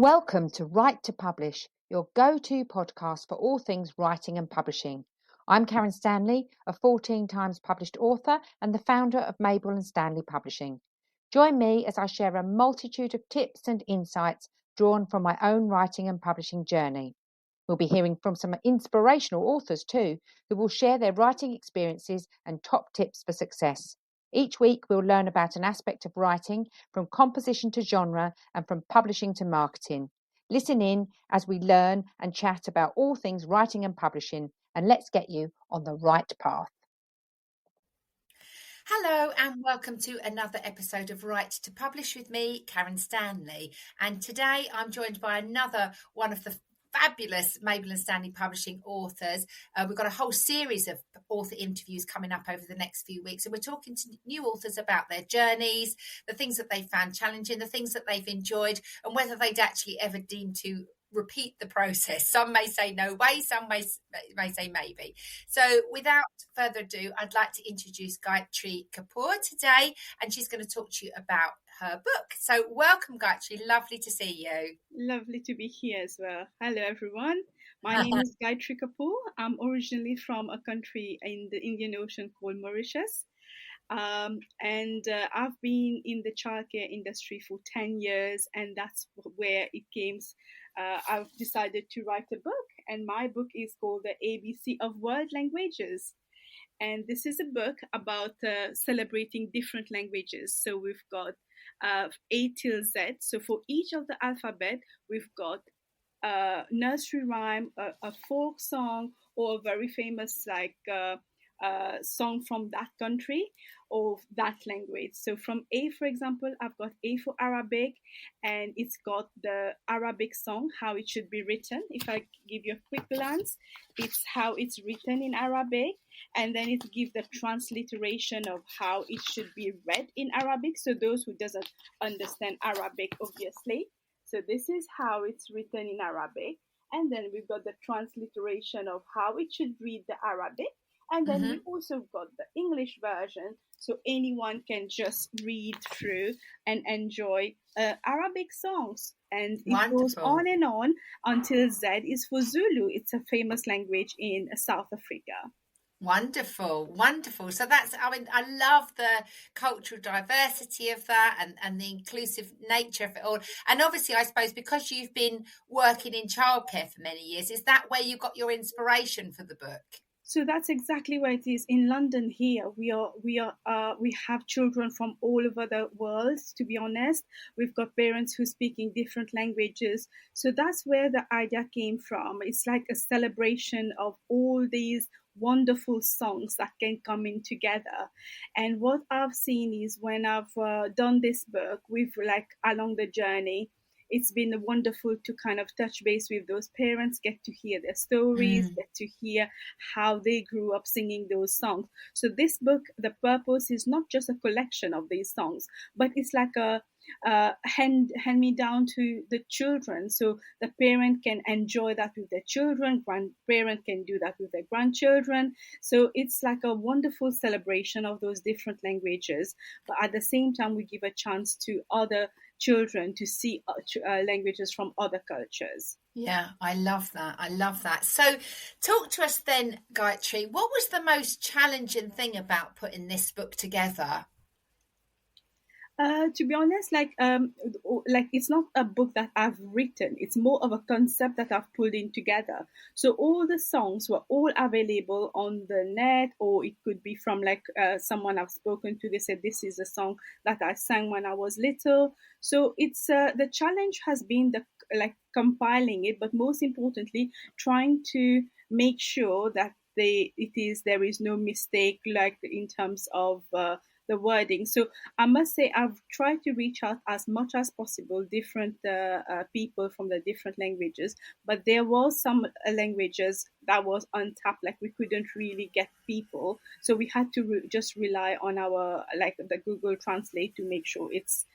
Welcome to Write to Publish, your go-to podcast for all things writing and publishing. I'm Karen Stanley, a 14 times published author and the founder of Mabel and Stanley Publishing. Join me as I share a multitude of tips and insights drawn from my own writing and publishing journey. We'll be hearing from some inspirational authors too, who will share their writing experiences and top tips for success. Each week, we'll learn about an aspect of writing, from composition to genre and from publishing to marketing. Listen in as we learn and chat about all things writing and publishing, and let's get you on the right path. Hello and welcome to another episode of Write to Publish with me, Karen Stanley. And today I'm joined by another one of the fabulous Mabel and Stanley Publishing authors. We've got a whole series of author interviews coming up over the next few weeks, and we're talking to new authors about their journeys, the things that they found challenging, the things that they've enjoyed, and whether they'd actually ever deem to repeat the process. Some may say no way, some may say maybe. So without further ado, I'd like to introduce Gaitree Cuppoor today, and she's going to talk to you about her book. So welcome, Gaitree. Lovely to see you. Lovely to be here as well. Hello, everyone. My name is Gaitree Cuppoor. I'm originally from a country in the Indian Ocean called Mauritius. And I've been in the childcare industry for 10 years, and that's where it came. I've decided to write a book, and my book is called The ABC of World Languages. And this is a book about celebrating different languages. So we've got A till Z. So for each of the alphabet, we've got a nursery rhyme, a folk song, or a very famous song from that country or that language. So from A, for example, I've got A for Arabic, and it's got the Arabic song, how it should be written. If I give you a quick glance, it's how it's written in Arabic, and then it gives the transliteration of how it should be read in Arabic. So those who doesn't understand Arabic, obviously. So this is how it's written in Arabic. And then we've got the transliteration of how it should read the Arabic. And then we also got the English version, so anyone can just read through and enjoy Arabic songs. And it goes on and on until Z is for Zulu. It's a famous language in South Africa. Wonderful, wonderful. So I love the cultural diversity of that and the inclusive nature of it all. And obviously, I suppose, because you've been working in childcare for many years, is that where you got your inspiration for the book? So that's exactly where it is. In London here, we have children from all over the world, to be honest. We've got parents who speak in different languages. So that's where the idea came from. It's like a celebration of all these wonderful songs that can come in together. And what I've seen is when I've done this book, along the journey, it's been wonderful to kind of touch base with those parents, get to hear their stories, get to hear how they grew up singing those songs. So this book, the purpose is not just a collection of these songs, but it's like a hand me down to the children, so the parent can enjoy that with their children, grandparent can do that with their grandchildren. So it's like a wonderful celebration of those different languages, but at the same time we give a chance to other children to see languages from other cultures. Yeah, I love that. So talk to us then, Gaitree. What was the most challenging thing about putting this book together? To be honest, it's not a book that I've written. It's more of a concept that I've pulled in together. So all the songs were all available on the net, or it could be from someone I've spoken to. They said, this is a song that I sang when I was little. So it's the challenge has been compiling it, but most importantly, trying to make sure that there is no mistake, in terms of the wording. So I must say I've tried to reach out as much as possible different people from the different languages, but there was some languages that was untapped, we couldn't really get people, so we had to just rely on our the Google Translate to make sure it's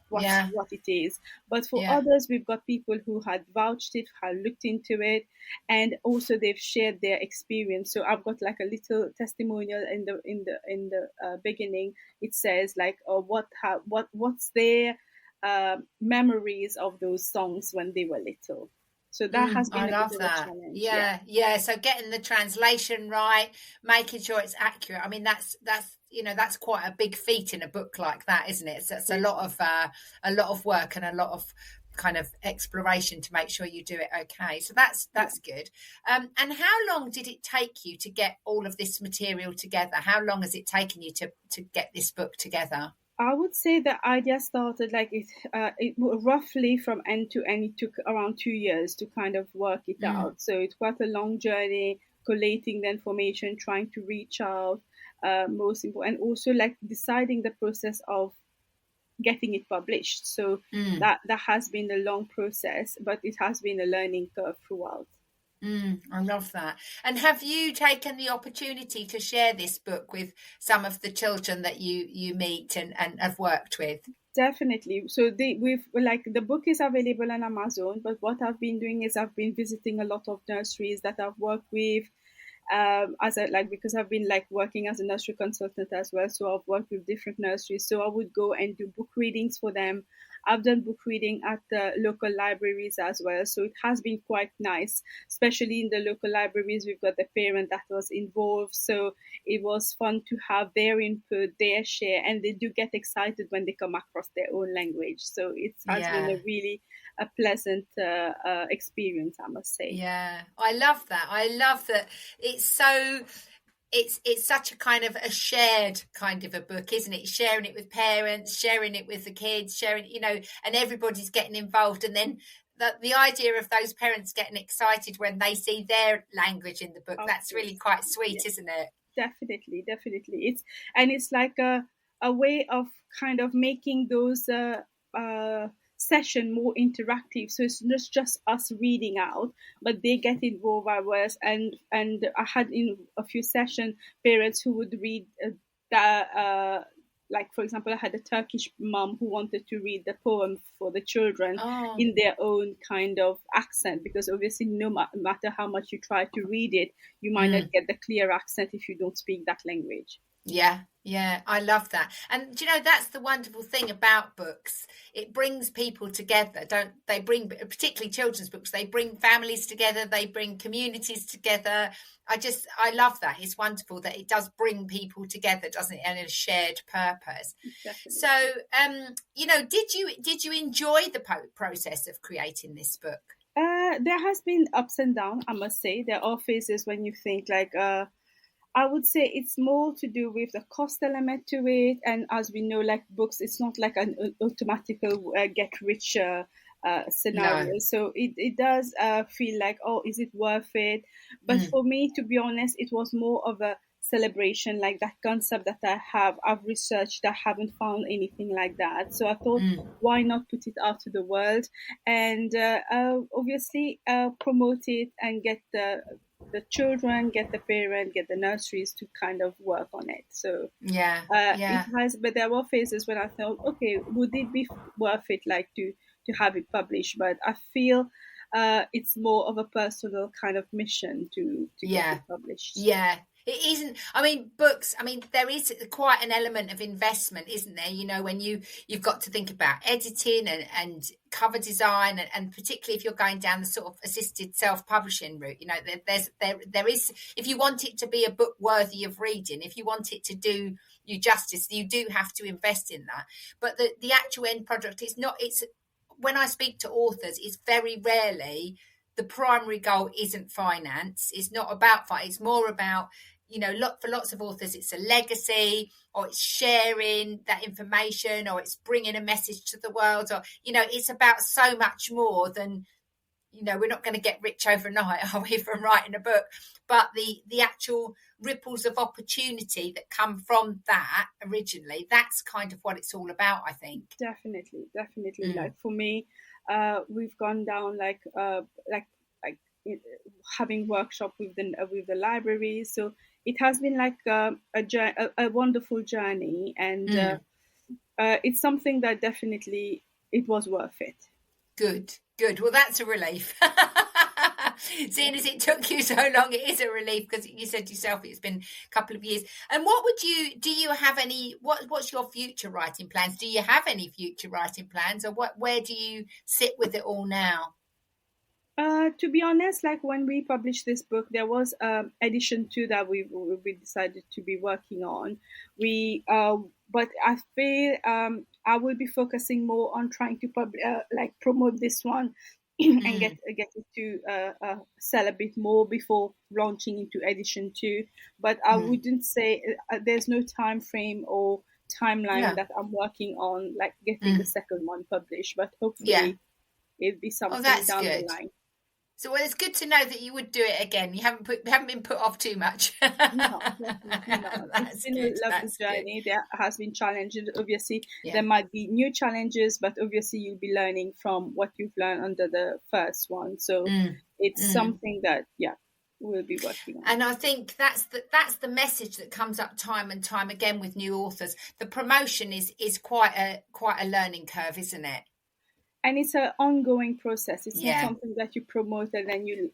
what it is. But for others, we've got people who had vouched it, had looked into it, and also they've shared their experience. So I've got a little testimonial in the beginning. It says what's their memories of those songs when they were little. So that has been I a love bit of a that. challenge. Yeah. So getting the translation right, making sure it's accurate. I mean, that's that's quite a big feat in a book like that, isn't it? So it's a lot of work and a lot of kind of exploration to make sure you do it okay. So that's good. And how long did it take you to get all of this material together? How long has it taken you to get this book together? I would say the idea started like it roughly from end to end. It took around 2 years to kind of work it out. So it's quite a long journey, collating the information, trying to reach out, most important, and also like deciding the process of getting it published. So that has been a long process, but it has been a learning curve throughout. I love that. And have you taken the opportunity to share this book with some of the children that you meet and have worked with? Definitely. So we've like the book is available on Amazon, but what I've been doing is I've been visiting a lot of nurseries that I've worked with, because I've been like working as a nursery consultant as well. So I've worked with different nurseries. So I would go and do book readings for them. I've done book reading at the local libraries as well. So it has been quite nice, especially in the local libraries. We've got the parent that was involved. So it was fun to have their input, their share, and they do get excited when they come across their own language. So it has been a really a pleasant experience, I must say. Yeah, I love that. I love that it's so it's such a kind of a shared kind of a book, isn't it? Sharing it with parents, sharing it with the kids, sharing, and everybody's getting involved. And then the idea of those parents getting excited when they see their language in the book, that's really quite sweet, isn't it? Definitely. It's like a way of kind of making those session more interactive, so it's not just us reading out, but they get involved as well. And I had in a few sessions parents who would read like, for example, I had a Turkish mom who wanted to read the poem for the children in their own kind of accent, because obviously no matter how much you try to read it, you might not get the clear accent if you don't speak that language. Yeah, I love that. And that's the wonderful thing about books. It brings people together, don't they? Bring, particularly children's books, they bring families together, they bring communities together. I love that. It's wonderful that it does bring people together, doesn't it? And a shared purpose. Definitely. So, did you enjoy the process of creating this book? There has been ups and downs, I must say. There are phases when you think like, I would say it's more to do with the cost element to it. And as we know, like books, it's not like an automatical get rich scenario. No. So it does feel like, oh, is it worth it? But for me, to be honest, it was more of a celebration, like that concept that I've researched, I haven't found anything like that. So I thought, why not put it out to the world and obviously promote it and get the children, get the parent, get the nurseries to kind of work on it. So it has, but there were phases when I thought, okay, would it be worth it, like to have it published? But I feel it's more of a personal kind of mission to get it published. Yeah. It isn't. I mean, books. I mean, there is quite an element of investment, isn't there? When you've got to think about editing and cover design, and particularly if you're going down the sort of assisted self-publishing route. There is. If you want it to be a book worthy of reading, if you want it to do you justice, you do have to invest in that. But the actual end product is not. It's when I speak to authors, it's very rarely the primary goal isn't finance. It's not about finance. It's more about, for lots of authors, it's a legacy, or it's sharing that information, or it's bringing a message to the world, or, it's about so much more than, we're not going to get rich overnight, are we, from writing a book? But the actual ripples of opportunity that come from that originally, that's kind of what it's all about, I think. Definitely. Like for me, we've gone down like having workshop with the libraries. So it has been like a wonderful journey, and it's something that definitely it was worth it. Good. Well, that's a relief. Seeing as it took you so long, it is a relief because you said yourself it's been a couple of years. And what would do you have any, what's your future writing plans? Do you have any future writing plans, or where do you sit with it all now? To be honest, like when we published this book, there was edition 2 that we decided to be working on. But I feel I will be focusing more on trying to promote this one and get it to sell a bit more before launching into edition 2. But I wouldn't say there's no time frame or timeline that I'm working on, like getting the second one published. But hopefully it'll be something down the line. So it's good to know that you would do it again. You haven't been put off too much. No, definitely not. It's been a lovely journey. There has been challenges. Obviously, there might be new challenges, but obviously you'll be learning from what you've learned under the first one. So it's something that we'll be working on. And I think that's the message that comes up time and time again with new authors. The promotion is quite a learning curve, isn't it? And it's an ongoing process. It's not something that you promote and then you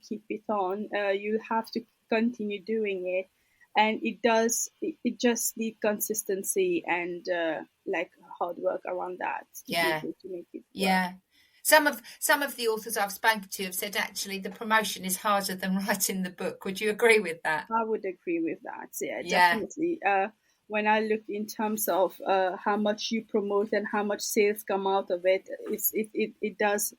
keep it on. You have to continue doing it, and it just needs consistency and like hard work around that to be able to make it work. Yeah. Some of the authors I've spoken to have said actually the promotion is harder than writing the book. Would you agree with that? I would agree with that. Yeah. Definitely. When I look in terms of how much you promote and how much sales come out of it, it does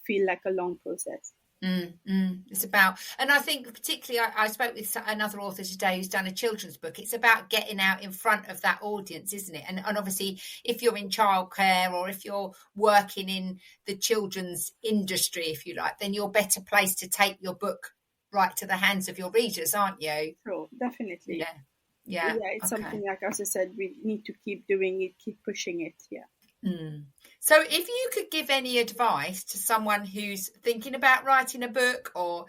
feel like a long process. It's about, and I think particularly I spoke with another author today who's done a children's book. It's about getting out in front of that audience, isn't it? And obviously if you're in childcare or if you're working in the children's industry, if you like, then you're better placed to take your book right to the hands of your readers, aren't you? Sure, definitely. Yeah, it's something like, as I said, we need to keep doing it, keep pushing it. So if you could give any advice to someone who's thinking about writing a book or,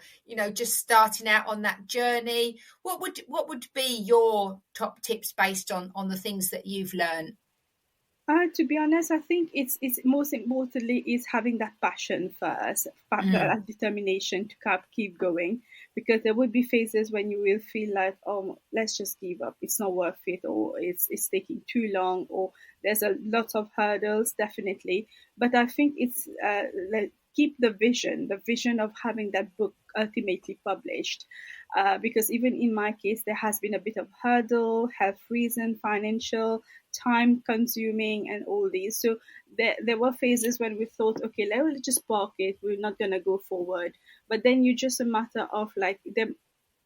just starting out on that journey, what would be your top tips based on the things that you've learned? To be honest, I think it's most importantly is having that passion first, that determination to keep going, because there would be phases when you will feel like, oh, let's just give up. It's not worth it, or it's taking too long, or there's a lot of hurdles, definitely. But I think it's keep the vision of having that book ultimately published. Because even in my case, there has been a bit of hurdle, health reason, financial, time consuming, and all these. So there were phases when we thought, okay, let's just park it. We're not going to go forward. But then you just a matter of like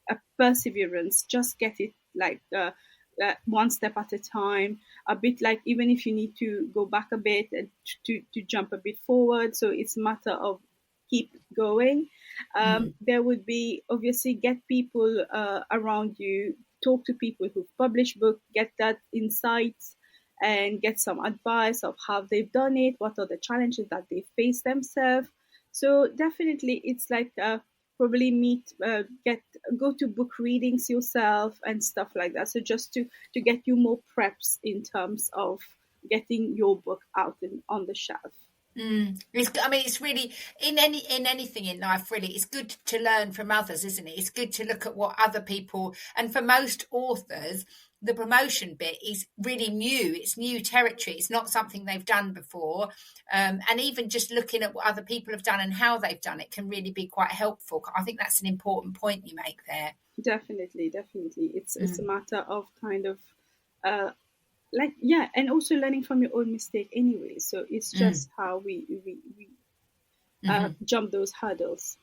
a perseverance, just get it like one step at a time, a bit like even if you need to go back a bit and to jump a bit forward. So it's a matter of keep going. There would be obviously get people around you, talk to people who've published books, get that insights and get some advice of how they've done it, what are the challenges that they face themselves. So definitely it's like probably go to book readings yourself and stuff like that. So just to get you more preps in terms of getting your book out on the shelf. It's really in anything in life, really, it's good to learn from others, isn't it? It's good to look at what other people, and for most authors, the promotion bit is really new. It's new territory. It's not something they've done before. And even just looking at what other people have done and how they've done it can really be quite helpful. I think that's an important point you make there. Definitely. It's a matter of kind of and also learning from your own mistake anyway. So it's just how we jump those hurdles.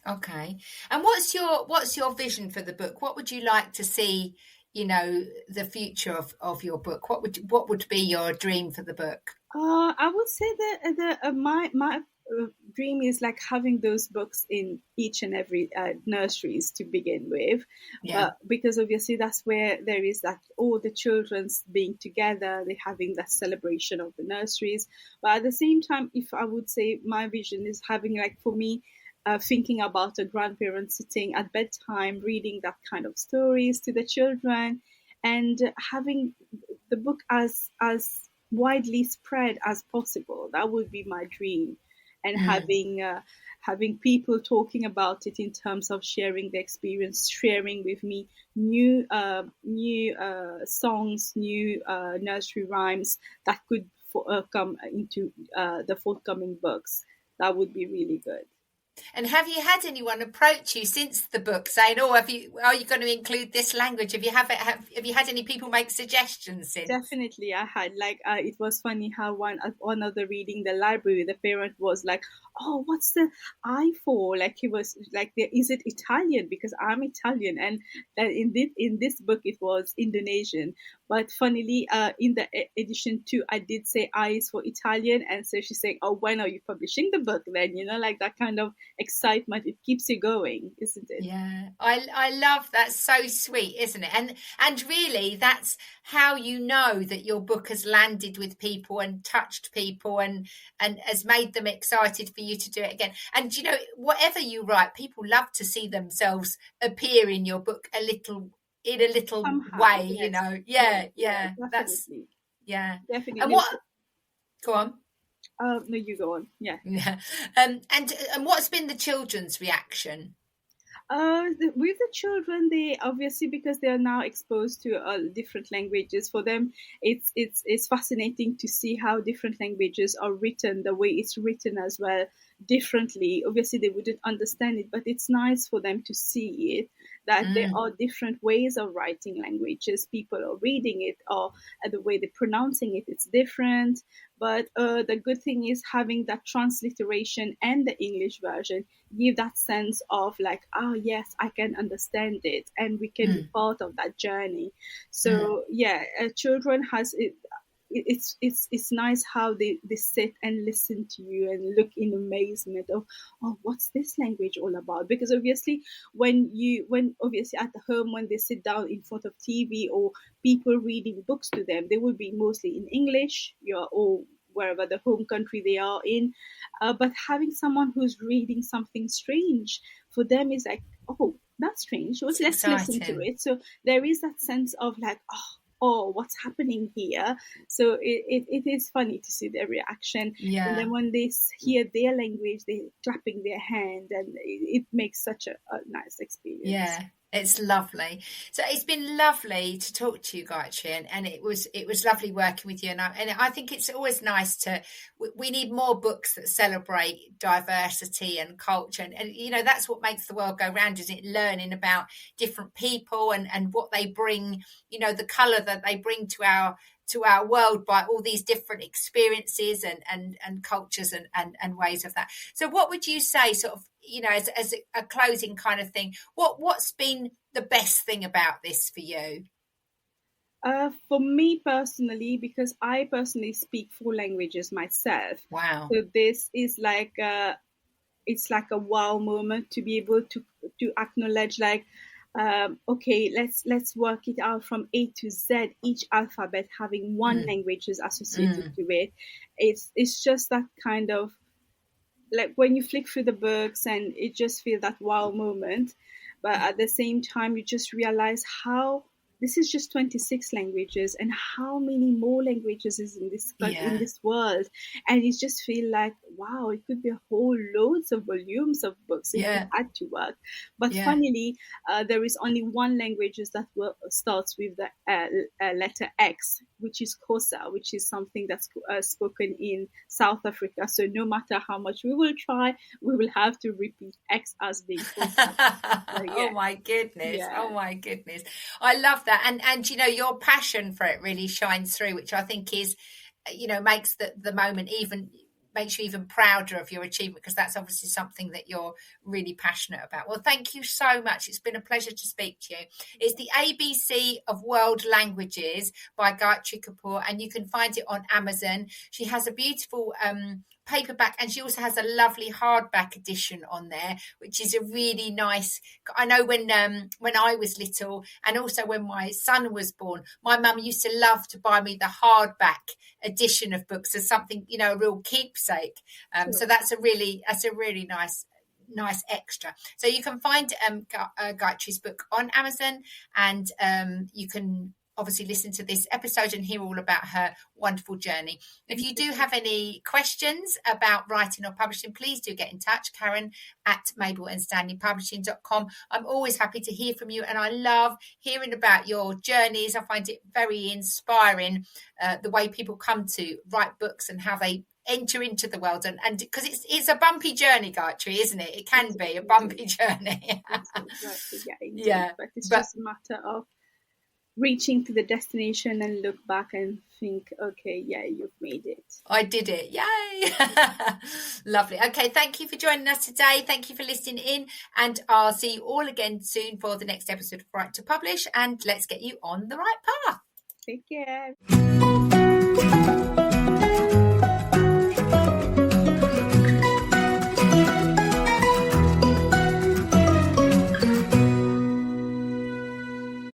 Okay. And what's your vision for the book? What would you like to see, the future of your book? What would be your dream for the book? I would say that my dream is like having those books in each and every nurseries to begin with, because obviously that's where there is that all the children's being together, they're having that celebration of the nurseries. But at the same time, if I would say my vision is having, like, for me, thinking about a grandparent sitting at bedtime reading that kind of stories to the children, and having the book as widely spread as possible. That would be my dream. and having people talking about it in terms of sharing their experience, sharing with me new songs, new nursery rhymes that could come into the forthcoming books. That would be really good. And have you had anyone approach you since the book saying, "Oh, are you going to include this language?" Have you had any people make suggestions since? Definitely, I had it was funny how one of the reading the library, the parent was like, "Oh, what's the I for?" Like he was like, "Is it Italian?" Because I'm Italian, and in this book it was Indonesian. But funnily, in the edition 2, I did say I is for Italian, and so she's saying, "Oh, when are you publishing the book?" Then like that kind of excitement, it keeps you going, isn't it? Yeah, I love that. So sweet, isn't it? And really, that's how you know that your book has landed with people and touched people and has made them excited for you to do it again. And whatever you write, people love to see themselves appear in your book in a little Somehow, way. yes. Yeah, Definitely. that's Definitely. And what? Go on. No, you go on. Yeah. Yeah. And what's been the children's reaction? With the children, they obviously, because they are now exposed to different languages, for them it's fascinating to see how different languages are written, the way it's written as well, differently. Obviously they wouldn't understand it, but it's nice for them to see it, that there are different ways of writing languages. People are reading it, or the way they're pronouncing it, it's different. But the good thing is having that transliteration and the English version give that sense of like, oh yes, I can understand it, and we can be part of that journey. So children has it. It's nice how they sit and listen to you and look in amazement of, oh, what's this language all about? Because obviously when obviously at the home, when they sit down in front of TV or people reading books to them, they will be mostly in English, or wherever the home country they are in, but having someone who's reading something strange for them is like, oh, that's strange, let's listen to it. So there is that sense of like, oh, what's happening here? So it is funny to see their reaction. Yeah. And then when they hear their language, they're clapping their hand, and it makes such a nice experience. Yeah, it's lovely. So it's been lovely to talk to you, Gaitree, and it was lovely working with you. And I think it's always nice we need more books that celebrate diversity and culture, and that's what makes the world go round, isn't it? Learning about different people and what they bring, the colour that they bring to our world by all these different experiences and cultures and ways of that. So what would you say, sort of, as a closing kind of thing, what's been the best thing about this for you? For me personally, because I personally speak 4 languages myself. Wow. So this is like it's like a wow moment to be able to acknowledge, like, okay, let's work it out from A to Z, each alphabet having one language is associated to it. It's just that kind of, like, when you flick through the books and it just feels that wow moment, but at the same time you just realize how this is just 26 languages, and how many more languages is in this world, and you just feel like, wow, it could be a whole loads of volumes of books if you had to work. But funnily, there is only one language that starts with the letter X, which is Xhosa, which is something that's spoken in South Africa. So no matter how much we will try, we will have to repeat X as being Xhosa. So, Oh my goodness. Oh my goodness. I love that. And your passion for it really shines through, which I think is, makes the moment makes you even prouder of your achievement, because that's obviously something that you're really passionate about. Well, thank you so much. It's been a pleasure to speak to you. It's the ABC of World Languages by Gaitree Cuppoor, and you can find it on Amazon. She has a beautiful paperback, and she also has a lovely hardback edition on there, which is a really nice. I know when I was little, and also when my son was born, my mum used to love to buy me the hardback edition of books as something, a real keepsake. So that's a really nice extra. So you can find Gaitree's book on Amazon, and you can obviously listen to this episode and hear all about her wonderful journey. If you do have any questions about writing or publishing, please do get in touch, Karen at mabelandstanleypublishing.com. I'm always happy to hear from you, and I love hearing about your journeys. I find it very inspiring, the way people come to write books and how they enter into the world, and because it's a bumpy journey, Gaitree, isn't it? It can be a bumpy journey. Yeah, but it's just a matter of reaching to the destination and look back and think, okay, yeah, you've made it. I did it. Yay. Lovely. Okay, thank you for joining us today. Thank you for listening in, and I'll see you all again soon for the next episode of Write to Publish, and let's get you on the right path. Take care.